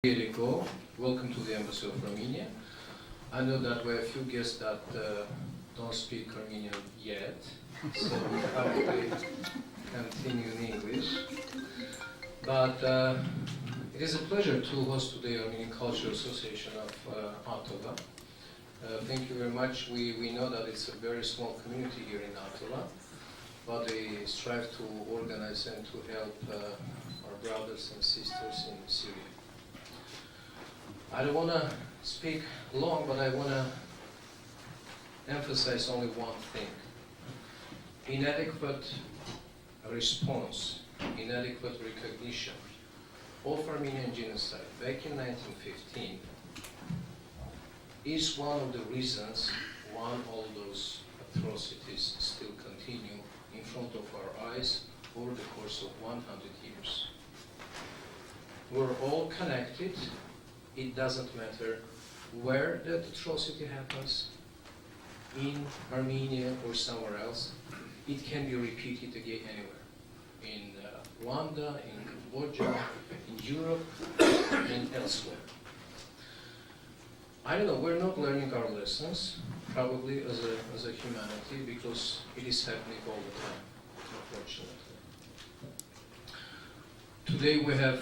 Go. Welcome to the Embassy of Armenia. I know that we have a few guests that don't speak Armenian yet, so we probably continue in English. But it is a pleasure to host the Armenian Cultural Association of Atala. Thank you very much. We know that it's a very small community here in Atala, but they strive to organize and to help our brothers and sisters in Syria. I don't want to speak long, but I want to emphasize only one thing. Inadequate response, inadequate recognition of Armenian genocide back in 1915 is one of the reasons why all those atrocities still continue in front of our eyes over the course of 100 years. We're all connected. It doesn't matter where that atrocity happens, in Armenia or somewhere else. It can be repeated again anywhere. In Rwanda, in Cambodia, in Europe, and elsewhere. I don't know, we're not learning our lessons, probably as a humanity, because it is happening all the time, unfortunately. Today we have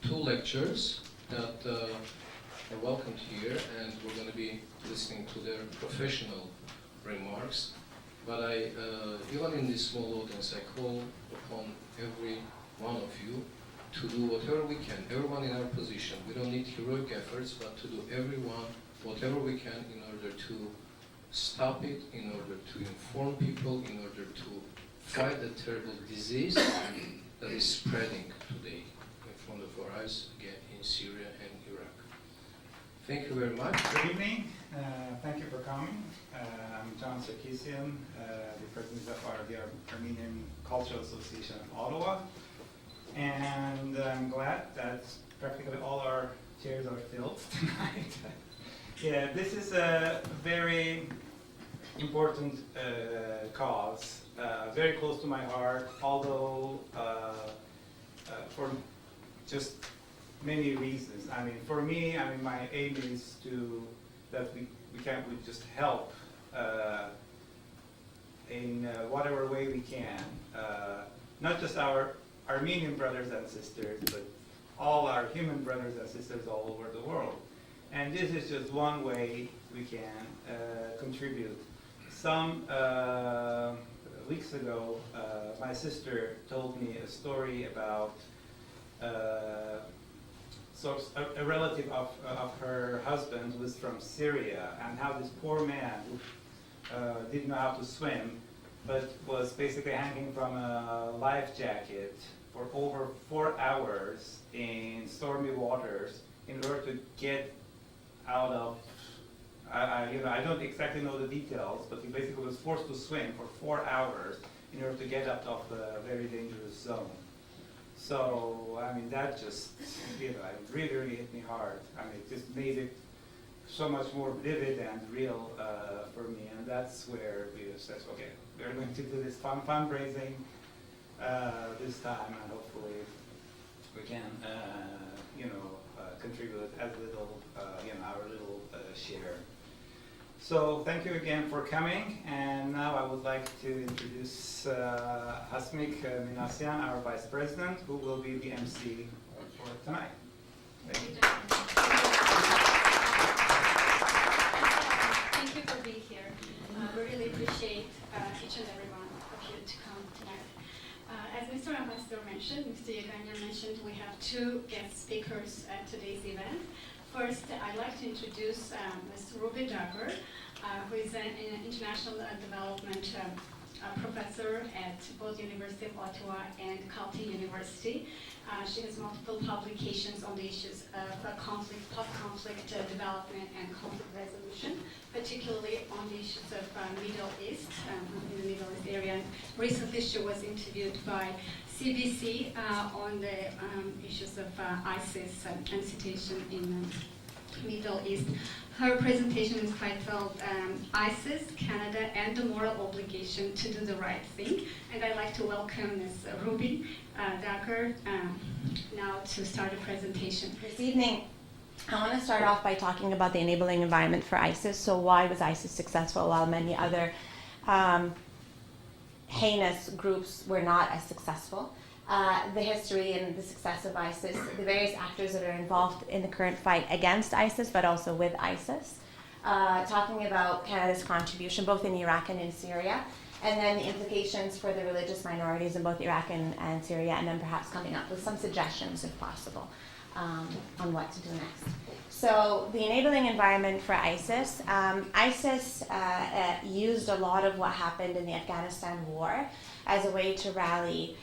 two lectures that are welcomed here, and we're going to be listening to their professional remarks. But even in this small audience, I call upon every one of you to do whatever we can, everyone in our position. We don't need heroic efforts, but to do everyone whatever we can in order to stop it, in order to inform people, in order to fight the terrible disease that is spreading today in front of our eyes, again, in Syria and Iraq. Thank you very much. Good evening. Thank you for coming. I'm John Sarkisian, the president of the Armenian Cultural Association of Ottawa. And I'm glad that practically all our chairs are filled tonight. Yeah, this is a very important cause, very close to my heart, although for just many reasons. I mean, for me, my aim is that we just help in whatever way we can, not just our Armenian brothers and sisters, but all our human brothers and sisters all over the world. And this is just one way we can contribute. Some weeks ago, my sister told me a story about a relative of her husband who was from Syria, and how this poor man who didn't know how to swim, but was basically hanging from a life jacket for over 4 hours in stormy waters in order to get out of, I don't exactly know the details, but he basically was forced to swim for 4 hours in order to get out of a very dangerous zone. So, that just, it really, really hit me hard. It just made it so much more vivid and real for me, and that's where we said, okay, we're going to do this fundraising this time, and hopefully we can, contribute as little, our little share. So thank you again for coming, and now I would like to introduce Hasmik Minasyan, our Vice President, who will be the MC for tonight. Thank you. Thank you for being here. We really appreciate each and every one of you to come tonight. As Mr. Ambassador mentioned, Mr. Yeganyan mentioned, we have two guest speakers at today's event. First, I'd like to introduce Ms. Ruby Dagger, who is an international development professor at both University of Ottawa and Caltech University. She has multiple publications on the issues of conflict, post-conflict development and conflict resolution, particularly on the issues of Middle East, in the Middle East area. Recently, she was interviewed by CBC on the issues of ISIS and situation Middle East. Her presentation is titled ISIS, Canada, and the Moral Obligation to Do the Right Thing. And I'd like to welcome Ms. Ruby Dacker now to start the presentation. This evening, I want to start off by talking about the enabling environment for ISIS. So why was ISIS successful while many other heinous groups were not as successful? The history and the success of ISIS, the various actors that are involved in the current fight against ISIS, but also with ISIS. Talking about Canada's contribution both in Iraq and in Syria, and then the implications for the religious minorities in both Iraq and Syria, and then perhaps coming up with some suggestions, if possible, on what to do next. So the enabling environment for ISIS. ISIS used a lot of what happened in the Afghanistan war as a way to rally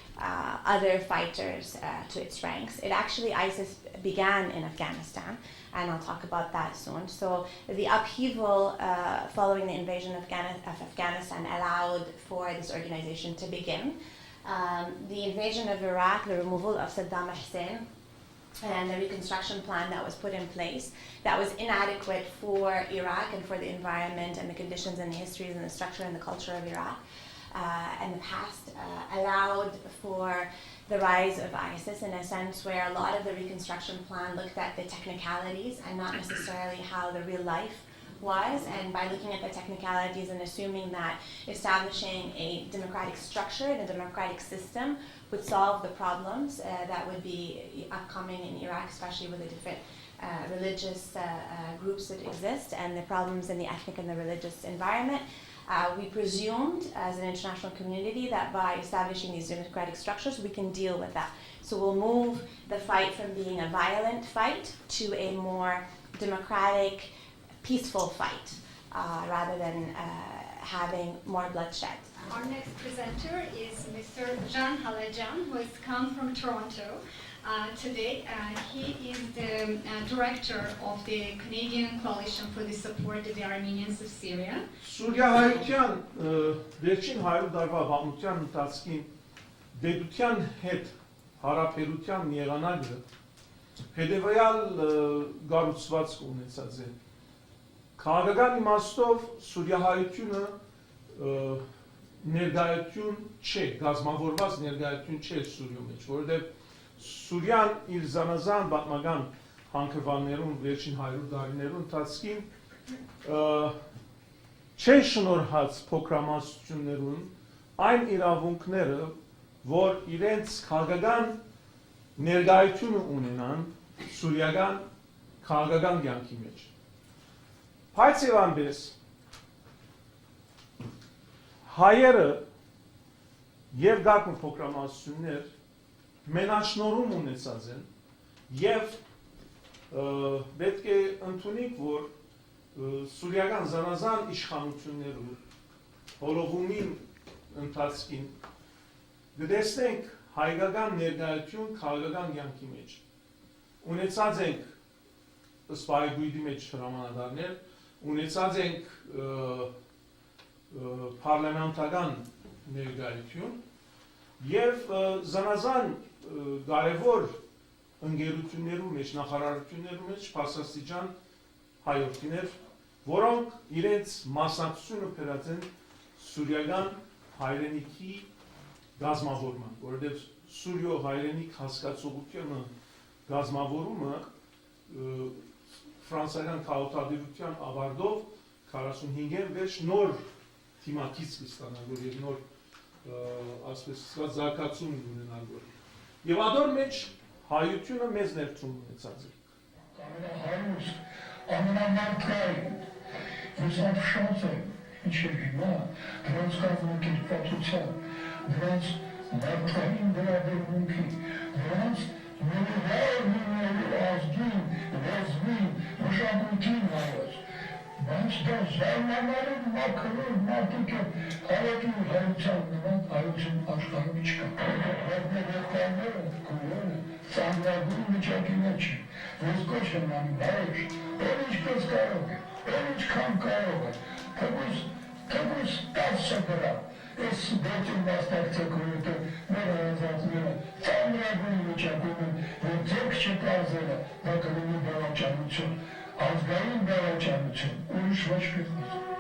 other fighters to its ranks. ISIS began in Afghanistan, and I'll talk about that soon. So the upheaval following the invasion of Afghanistan allowed for this organization to begin. The invasion of Iraq, the removal of Saddam Hussein, and the reconstruction plan that was put in place that was inadequate for Iraq and for the environment and the conditions and the histories and the structure and the culture of Iraq and the past allowed for the rise of ISIS in a sense where a lot of the reconstruction plan looked at the technicalities and not necessarily how the real life was, and by looking at the technicalities and assuming that establishing a democratic structure and a democratic system would solve the problems that would be upcoming in Iraq, especially with the different religious groups that exist and the problems in the ethnic and the religious environment. We presumed as an international community that by establishing these democratic structures we can deal with that. So we'll move the fight from being a violent fight to a more democratic, peaceful fight rather than having more bloodshed. Our next presenter is Mr. Can Halajan, who has come from Toronto today. He is the director of the Canadian Coalition for the Support of the Armenians of Syria. Սուրիահայության վերջին 100 տարվա պատմության ընթացքին դեպության հետ հարաբերության եղանակը հետևյալ գառուցվածք ունեցած է։ Քաղաքական իմաստով Սուրիահայությունը ներկայություն չէ, գազམավորված ներկայություն չէ Սուրիում մեջ, որովհետև Սուրիան իր զանազան պատմական հանգրվաններում վերջին 100 տարիներու ընթացքին չէ շնորհած փոքրամասնություններուն այն իրավունքները, որ իրենց քաղաքական ներկայությունը ունենան սուրիական քաղաքական կյանքի մեջ։ Բայց եւ այնպես հայերը եւ գաղտնի փոքրամասնություններ մենաշնորհում ունեցած են եւ պետք է ընդունենք, որ Սուրիական զանազան իշխանություններու հոլովումին ընթացքին գտեսնենք հայկական ներկայություն քաղաքական կյանքի մեջ։ Ունեցած ենք սպայգույդի մեջ հրամանատարներ, ունեցած ենք պարլամենտական ներկայություն եւ զանազան կարևոր ընկերություններու մեջ, նախարարություններու մեջ փաստաստիճան հայորդիներ, որոնք իրենց մասնակցությունը բերած են սուրիական հայրենիքի գազམավորման, որովհետև սուրիո հայրենիք հասկացողությունը գազམավորումը ֆրանսիական քաղաքացիության ավարտով 45-ին վերջ նոր թիմակից կստանա, որ եւ նոր ասես զարգացում ունենալ որ։ Եվ ադոր մեջ հայությունը մեզ ներդրում ունեցած է։ Ամենամարտկային, վզավ շանց է, ինչ է հիմա, դրանց կազմոք իրպատության, դրանց մարդկային վերաբերմունքի, դրանց նորվարնի ազգին, լեզվին, մշակույթին հայոց, բայց դա զարմանալով մաքրով մարդիկ է հայակին հայության նման հայություն աշխարհում չկա։ Հայտնեվերկանները, կուրերը, ծանրագույն միջակի մեջ են, ես կոչ եմ անի բարեշ, ով ինչպես կարող է, ով ինչքան կարող է, թեկուս 10 դրա, ես դեպին մասնակցեք որոտը մեր հայազատները ծանրագույն միջակում են, որ ձեք չկարզել է, դա կլինի բավաճանություն, ազգային վերաճանություն, ուրիշ ոչ մի խոսք։